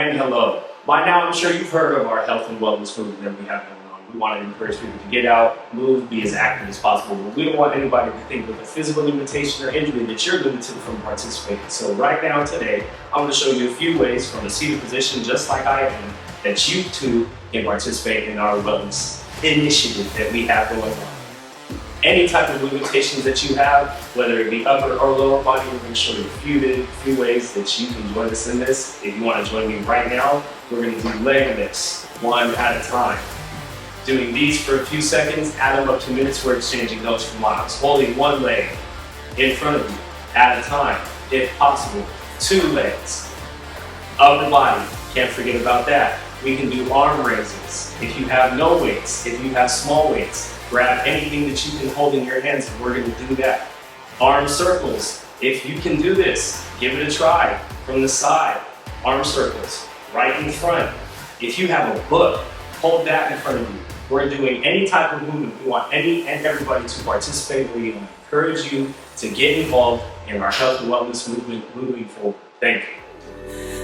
and hello. By now, I'm sure you've heard of our health and wellness movement that we have going on. We want to encourage people to get out, move, be as active as possible, but we don't want anybody to think with a physical limitation or injury that you're limited from participating. So right now, today, I'm going to show you a few ways from a seated position, just like I am, that you too can participate in our wellness initiative that we have going on. Any type of limitations that you have, whether it be upper or lower body, we're going to show you a few ways that you can join us in this. If you want to join me right now, we're going to do leg lifts, one at a time. Doing these for a few seconds, add them up to minutes, we're exchanging notes for miles. Holding one leg in front of you at a time, if possible. 2 legs. Upper body, can't forget about that. We can do arm raises. If you have no weights, if you have small weights, grab anything that you can hold in your hands and we're going to do that. Arm circles. If you can do this, give it a try. From the side, arm circles. Right in front. If you have a book, hold that in front of you. We're doing any type of movement. We want any and everybody to participate. We encourage you to get involved in our health and wellness movement moving forward. Thank you.